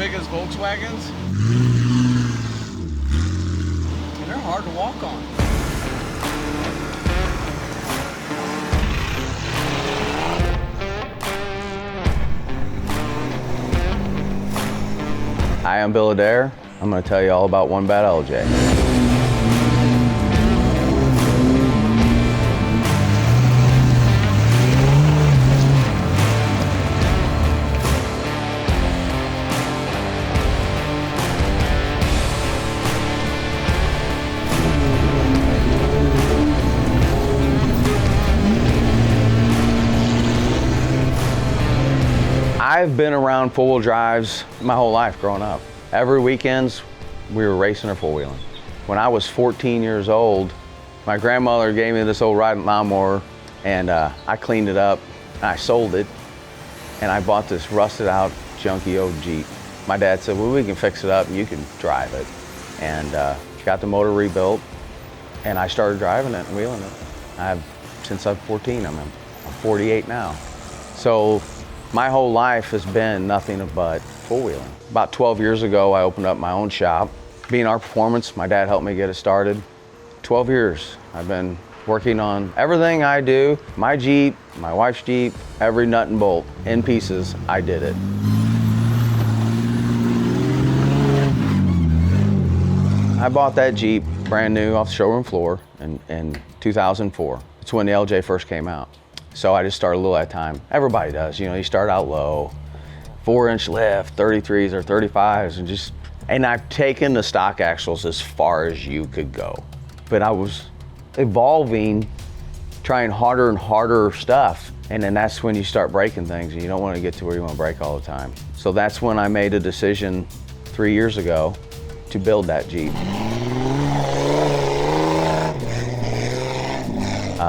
big as Volkswagens. And they're hard to walk on. Hi, I'm Bill Adair. I'm going to tell you all about One Bad LJ. I've been around four-wheel drives my whole life growing up. Every weekends, we were racing or four-wheeling. When I was 14 years old, my grandmother gave me this old riding lawnmower, and I cleaned it up, and I sold it, and I bought this rusted out, junky old Jeep. My dad said, well, we can fix it up and you can drive it. And got the motor rebuilt, and I started driving it and wheeling it. Since I'm 14, I'm 48 now. So my whole life has been nothing but four-wheeling. About 12 years ago, I opened up my own shop. B&R Performance, my dad helped me get it started. 12 years, I've been working on everything I do. My Jeep, my wife's Jeep, every nut and bolt, in pieces, I did it. I bought that Jeep brand new off the showroom floor in 2004. It's when the LJ first came out. So I just started a little at a time. Everybody does, you know, you start out low, 4-inch lift, 33s or 35s, and I've taken the stock axles as far as you could go. But I was evolving, trying harder and harder stuff, and then that's when you start breaking things, and you don't want to get to where you want to break all the time. So that's when I made a decision 3 years ago to build that Jeep.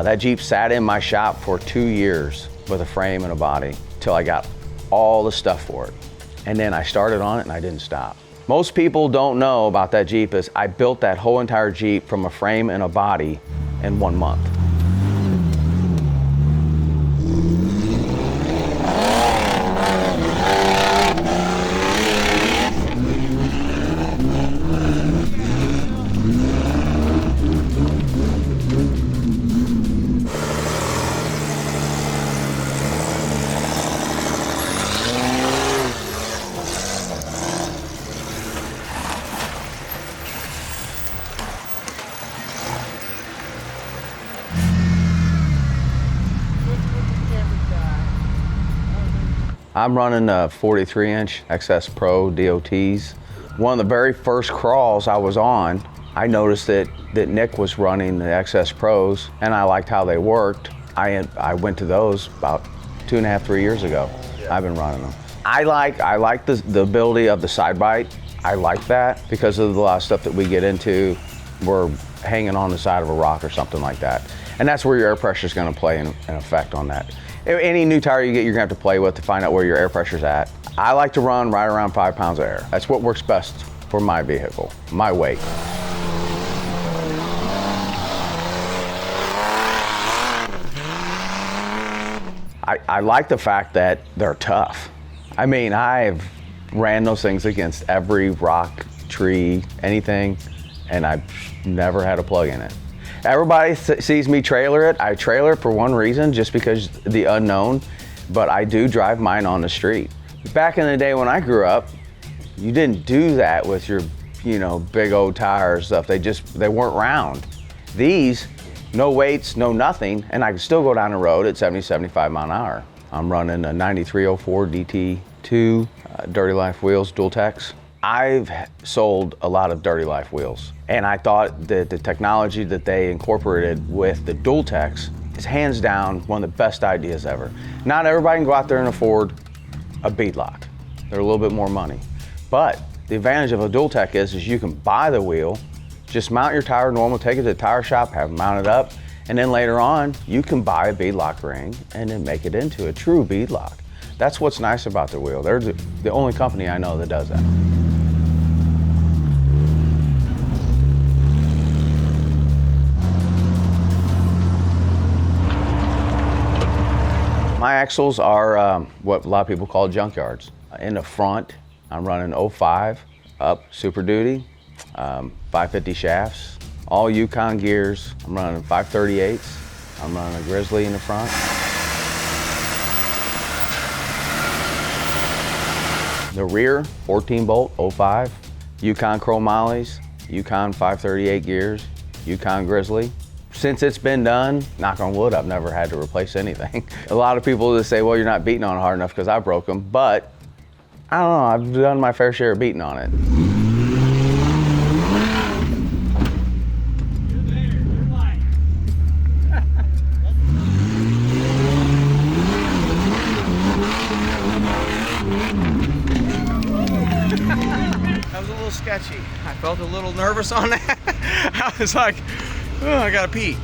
That Jeep sat in my shop for 2 years with a frame and a body till I got all the stuff for it. And then I started on it and I didn't stop. Most people don't know about that Jeep is I built that whole entire Jeep from a frame and a body in 1 month. I'm running a 43-inch XS Pro DOTs. One of the very first crawls I was on, I noticed that Nick was running the XS Pros, and I liked how they worked. I went to those about 2.5, 3 years ago. Yeah. I've been running them. I like the ability of the side bite. I like that because of a lot of stuff that we get into. We're hanging on the side of a rock or something like that. And that's where your air pressure is going to play an effect on that. Any new tire you get, you're gonna have to play with to find out where your air pressure's at. I like to run right around 5 pounds of air. That's what works best for my vehicle, my weight. I like the fact that they're tough. I mean, I've ran those things against every rock, tree, anything, and I've never had a plug in it. Everybody sees me trailer it. I trailer it for one reason, just because the unknown, but I do drive mine on the street. Back in the day when I grew up, you didn't do that with your, big old tires stuff. They weren't round. These, no weights, no nothing, and I can still go down the road at 70, 75 mile an hour. I'm running a 9304 DT2, Dirty Life wheels, dual techs. I've sold a lot of Dirty Life wheels, and I thought that the technology that they incorporated with the dual techs is hands down one of the best ideas ever. Not everybody can go out there and afford a bead lock. They're a little bit more money. But the advantage of a dual tech is you can buy the wheel, just mount your tire normal, take it to the tire shop, have it mounted up, and then later on, you can buy a bead lock ring and then make it into a true bead lock. That's what's nice about the wheel. They're the only company I know that does that. My axles are what a lot of people call junkyards. In the front, I'm running 05 up Super Duty, 550 shafts, all Yukon gears. I'm running 538s. I'm running a Grizzly in the front. The rear, 14 bolt, 05, Yukon chromolyes, Yukon 538 gears, Yukon Grizzly. Since it's been done, knock on wood, I've never had to replace anything. A lot of people just say, well, you're not beating on it hard enough because I broke them, but I don't know, I've done my fair share of beating on it. That was a little sketchy. I felt a little nervous on that. I was like, oh, I gotta pee.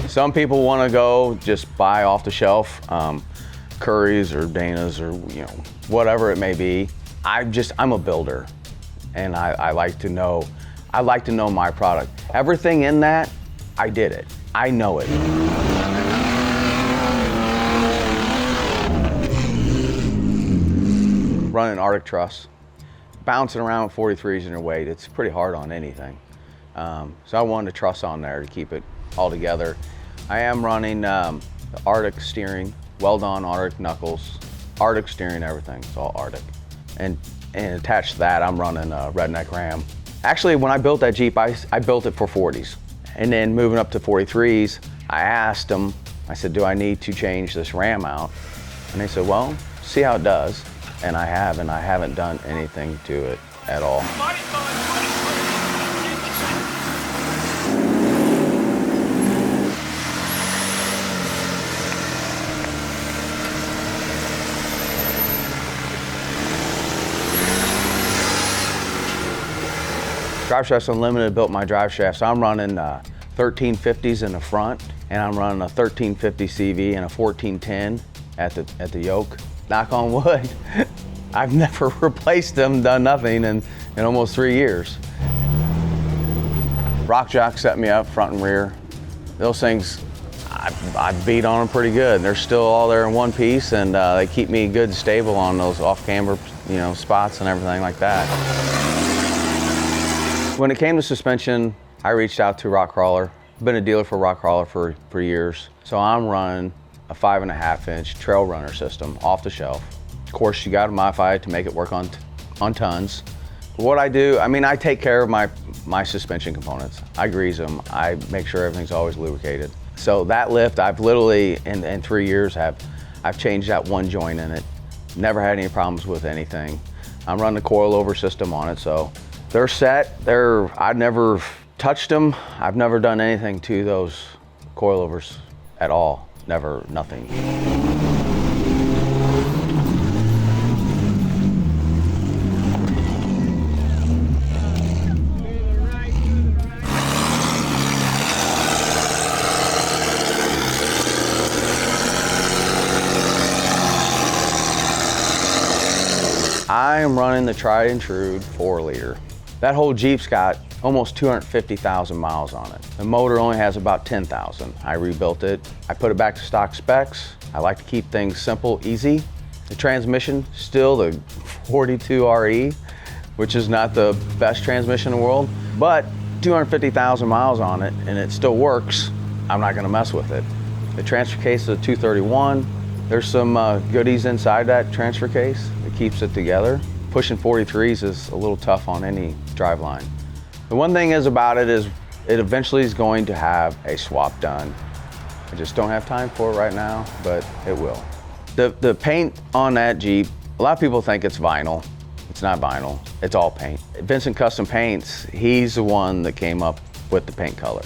Some people want to go just buy off the shelf, Curry's or Dana's or whatever it may be. I'm a builder, and I like to know my product. Everything in that, I did it. I know it. Running Arctic truss, bouncing around with 43s in your weight, it's pretty hard on anything. So I wanted a truss on there to keep it all together. I am running Arctic steering, weld-on Arctic knuckles, Arctic steering, everything. It's all Arctic. And attached to that, I'm running a Redneck Ram. Actually, when I built that Jeep, I built it for 40s. And then moving up to 43s, I asked them, I said, do I need to change this Ram out? And they said, well, see how it does. And I haven't done anything to it at all. Drive Shafts Unlimited built my drive shaft, so I'm running 1350s in the front, and I'm running a 1350 CV and a 1410 at the yoke. Knock on wood, I've never replaced them, done nothing in almost 3 years. Rock Jock set me up front and rear. Those things, I beat on them pretty good. They're still all there in one piece, and they keep me good and stable on those off-camber spots and everything like that. When it came to suspension, I reached out to Rock Crawler. I've been a dealer for Rock Crawler for years. So I'm running a 5.5-inch trail runner system off the shelf. Of course, you gotta modify it to make it work on tons. What I do, I take care of my suspension components. I grease them, I make sure everything's always lubricated. So that lift, I've literally, in 3 years, I've changed that one joint in it. Never had any problems with anything. I'm running a coilover system on it, so they're set. I've never touched them. I've never done anything to those coilovers at all. Never, nothing. I am running the tried and true 4-liter. That whole Jeep's got almost 250,000 miles on it. The motor only has about 10,000. I rebuilt it. I put it back to stock specs. I like to keep things simple, easy. The transmission, still the 42RE, which is not the best transmission in the world, but 250,000 miles on it and it still works. I'm not gonna mess with it. The transfer case is a 231. There's some goodies inside that transfer case that keeps it together. Pushing 43s is a little tough on any driveline. The one thing is about it is it eventually is going to have a swap done. I just don't have time for it right now, but it will. The paint on that Jeep, a lot of people think it's vinyl. It's not vinyl, it's all paint. Vincent Custom Paints, he's the one that came up with the paint color.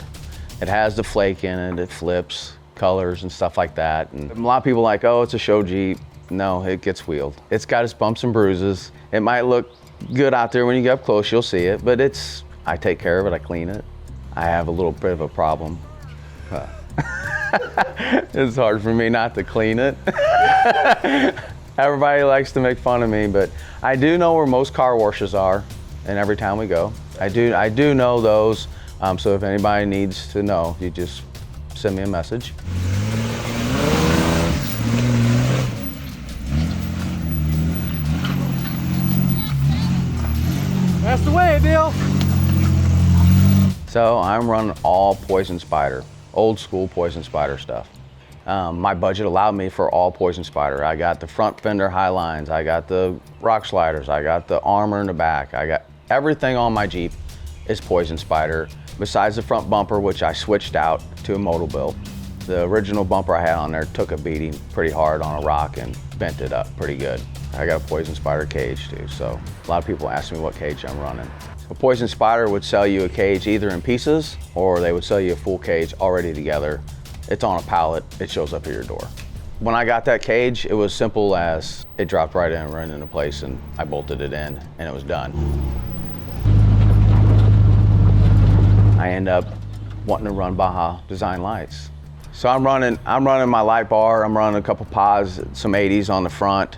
It has the flake in it, it flips colors and stuff like that. And a lot of people are like, oh, it's a show Jeep. No, it gets wheeled. It's got its bumps and bruises. It might look good out there when you get up close, you'll see it, but I take care of it, I clean it. I have a little bit of a problem. It's hard for me not to clean it. Everybody likes to make fun of me, but I do know where most car washes are in every town we go. I do know those, so if anybody needs to know, you just send me a message. That's the way, Bill. So I'm running all poison spider, old school poison spider stuff. My budget allowed me for all poison spider. I got the front fender high lines, I got the rock sliders, I got the armor in the back, I got everything on my Jeep is poison spider, besides the front bumper, which I switched out to a modal build. The original bumper I had on there took a beating pretty hard on a rock and bent it up pretty good. I got a poison spider cage too, so a lot of people ask me what cage I'm running. A poison spider would sell you a cage either in pieces or they would sell you a full cage already together. It's on a pallet, it shows up at your door. When I got that cage, it was simple as it dropped right into place and I bolted it in and it was done. I end up wanting to run Baja design lights. So I'm running my light bar, I'm running a couple pods, some 80s on the front.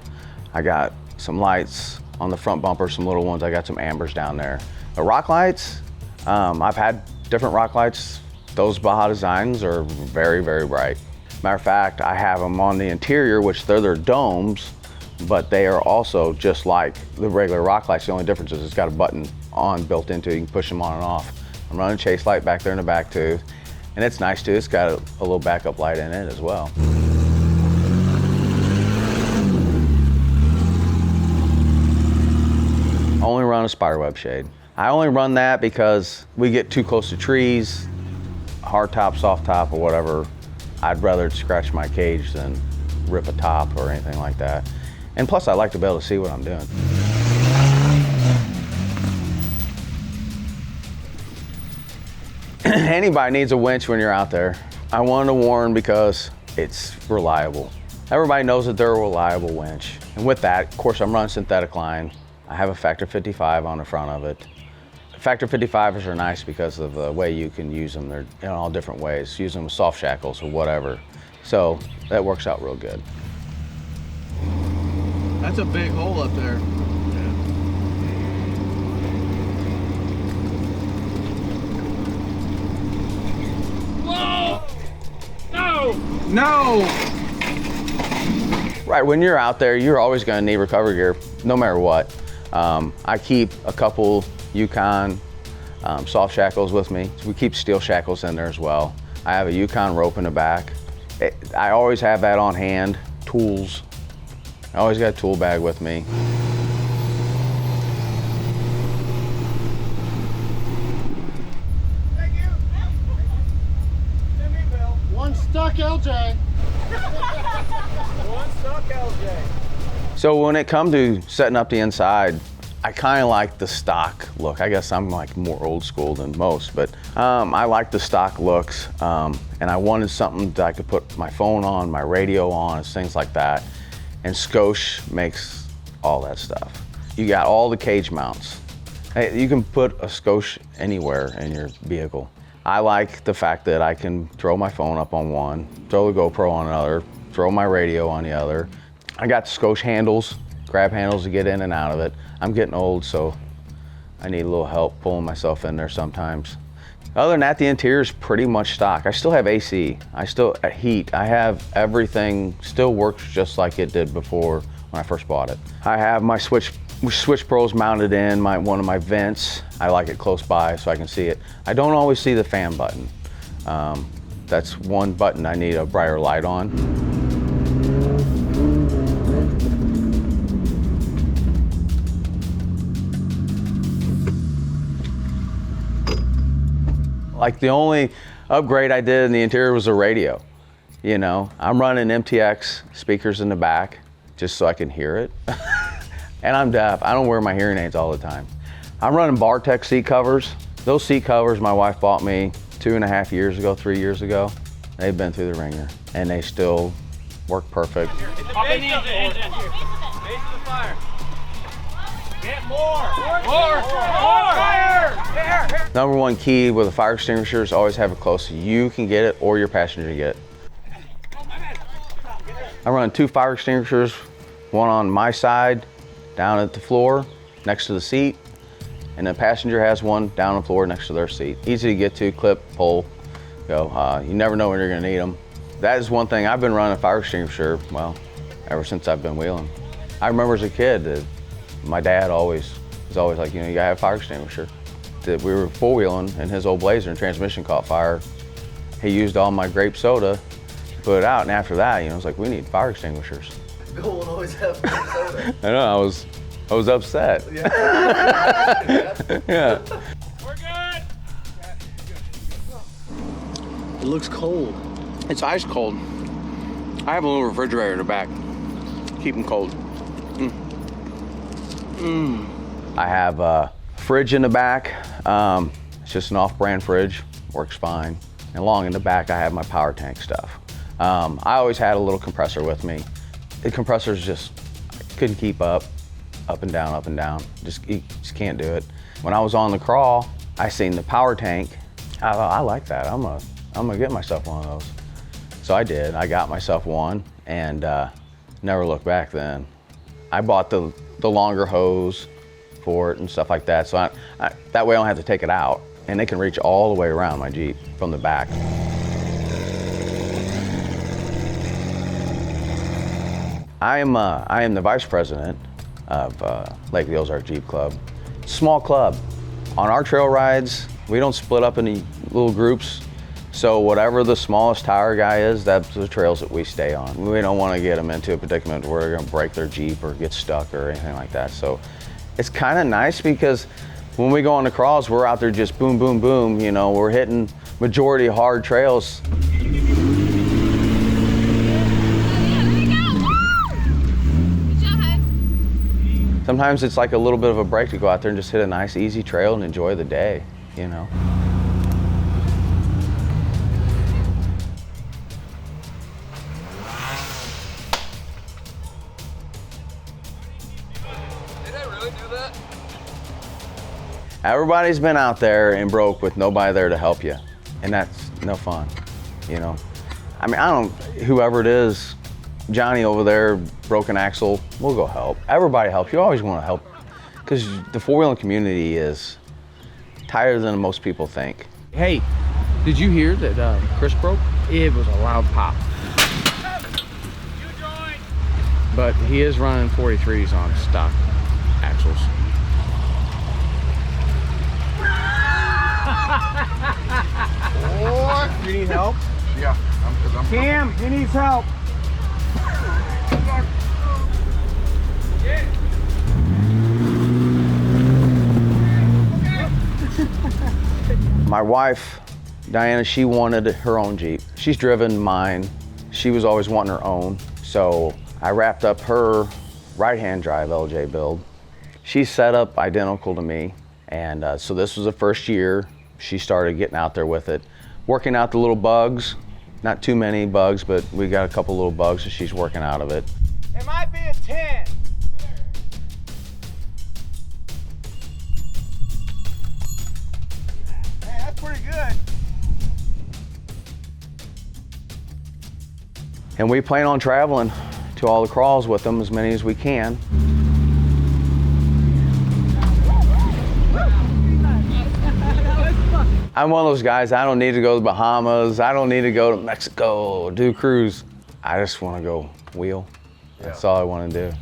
I got some lights on the front bumper, some little ones. I got some ambers down there. The rock lights, I've had different rock lights. Those Baja designs are very, very bright. Matter of fact, I have them on the interior, which they're their domes, but they are also just like the regular rock lights. The only difference is it's got a button on built into it. You can push them on and off. I'm running a chase light back there in the back too. And it's nice too, it's got a little backup light in it as well. I only run a spiderweb shade. I only run that because we get too close to trees, hard top, soft top, or whatever. I'd rather scratch my cage than rip a top or anything like that. And plus I like to be able to see what I'm doing. Anybody needs a winch when you're out there. I wanted to warn because it's reliable. Everybody knows that they're a reliable winch. And with that, of course, I'm running synthetic line. I have a factor 55 on the front of it. Factor 55s are nice because of the way you can use them. They're in all different ways. Use them with soft shackles or whatever. So that works out real good. That's a big hole up there. No! Right, when you're out there, you're always gonna need recovery gear, no matter what. I keep a couple Yukon soft shackles with me. We keep steel shackles in there as well. I have a Yukon rope in the back. I always have that on hand. Tools. I always got a tool bag with me. Thank you. Send me, Bill. One stuck LJ. One stuck LJ. So when it comes to setting up the inside, I kind of like the stock look. I guess I'm like more old school than most, but I like the stock looks, and I wanted something that I could put my phone on, my radio on, and things like that. And Scosche makes all that stuff. You got all the cage mounts. Hey, you can put a Scosche anywhere in your vehicle. I like the fact that I can throw my phone up on one, throw the GoPro on another, throw my radio on the other. I got Scosche handles, grab handles to get in and out of it. I'm getting old, so I need a little help pulling myself in there sometimes. Other than that, the interior is pretty much stock. I still have AC, I still heat. I have everything, still works just like it did before when I first bought it. I have my Switch Pros mounted in one of my vents. I like it close by so I can see it. I don't always see the fan button. That's one button I need a brighter light on. Like the only upgrade I did in the interior was a radio. You know, I'm running MTX speakers in the back just so I can hear it. And I'm deaf. I don't wear my hearing aids all the time. I'm running Bartech seat covers. Those seat covers my wife bought me 2.5 years ago, 3 years ago. They've been through the ringer and they still work perfect. Up in the engine. Base of the fire. Get more! More! Fire! Here! Number one key with a fire extinguisher is always have it close so you can get it or your passenger can get it. I run 2 fire extinguishers, one on my side, down at the floor, next to the seat, and the passenger has one down on the floor next to their seat. Easy to get to, clip, pull, go. You never know when you're gonna need them. That is one thing, I've been running a fire extinguisher, well, ever since I've been wheeling. I remember as a kid, my dad always It's always like, you know, you gotta have a fire extinguisher. We were four-wheeling and his old Blazer and transmission caught fire. He used all my grape soda, put it out, and after that, you know, it's like, we need fire extinguishers. Bill will always have grape soda. I know, I was upset. Yeah. Yeah. We're good. It looks cold. It's ice cold. I have a little refrigerator in the back. Keep them cold. I have a fridge in the back. It's just an off-brand fridge, works fine. And along in the back, I have my power tank stuff. I always had a little compressor with me. The compressor's just, couldn't keep up and down, up and down. You just can't do it. When I was on the crawl, I seen the power tank. I thought, I like that. I'm gonna get myself one of those. So I did. I got myself one and never looked back then. I bought the longer hose for it and stuff like that. So that way I don't have to take it out, and it can reach all the way around my Jeep from the back. I am the vice president of Lake of the Ozark Jeep Club. Small club. On our trail rides, we don't split up into little groups. So whatever the smallest tire guy is, that's the trails that we stay on. We don't want to get them into a predicament where they're going to break their Jeep or get stuck or anything like that. So it's kind of nice because when we go on the crawls, we're out there just boom, boom, boom. You know, we're hitting majority hard trails. Sometimes it's like a little bit of a break to go out there and just hit a nice, easy trail and enjoy the day, you know. Everybody's been out there and broke with nobody there to help you, and that's no fun, you know. I mean, whoever it is, Johnny over there, broken axle, we'll go help. Everybody helps. You always want to help because the four-wheeling community is tighter than most people think. Hey, did you hear that Chris broke? It was a loud pop. But he is running 43s on stock axles. You need help? Yeah, I'm Cam, he needs help. My wife, Diana, she wanted her own Jeep. She's driven mine. She was always wanting her own. So I wrapped up her right-hand drive LJ build. She's set up identical to me. And so this was the first year she started getting out there with it, working out the little bugs. Not too many bugs, but we got a couple little bugs that she's working out of it. It might be a 10. Hey, that's pretty good. And we plan on traveling to all the crawls with them, as many as we can. I'm one of those guys, I don't need to go to the Bahamas, I don't need to go to Mexico, do a cruise. I just want to go wheel. That's all I want to do.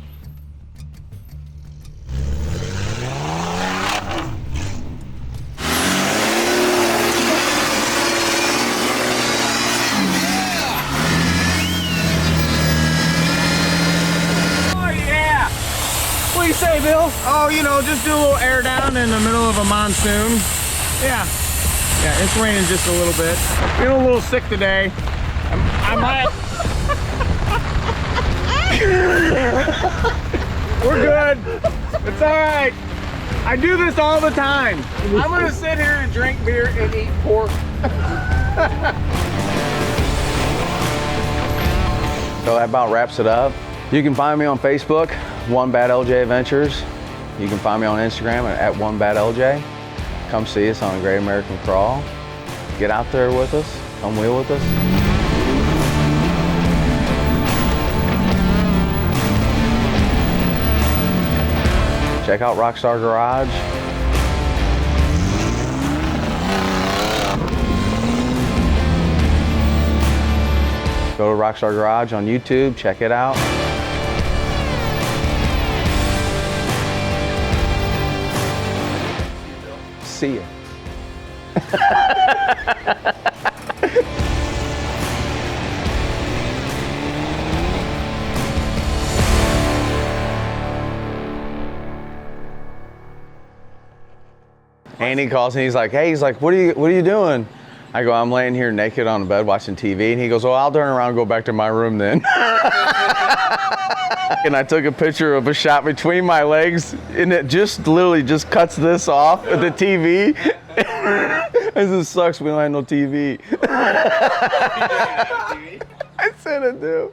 What do you say, Bill? Oh, you know, just do a little air down in the middle of a monsoon. Yeah. Yeah, it's raining just a little bit. Feeling a little sick today. I might. We're good. It's all right. I do this all the time. I'm gonna sit here and drink beer and eat pork. So that about wraps it up. You can find me on Facebook, One Bad LJ Adventures. You can find me on Instagram at One Bad LJ. Come see us on a Great American Crawl. Get out there with us. Come wheel with us. Check out Rockstar Garage. Go to Rockstar Garage on YouTube, check it out. see you. Andy calls and he's like, hey, what are you doing? I go, I'm laying here naked on the bed watching TV. And he goes, oh, I'll turn around and go back to my room then. And I took a picture of a shot between my legs, and it just literally just cuts this off of the TV. This sucks, we don't have no TV. I said it do.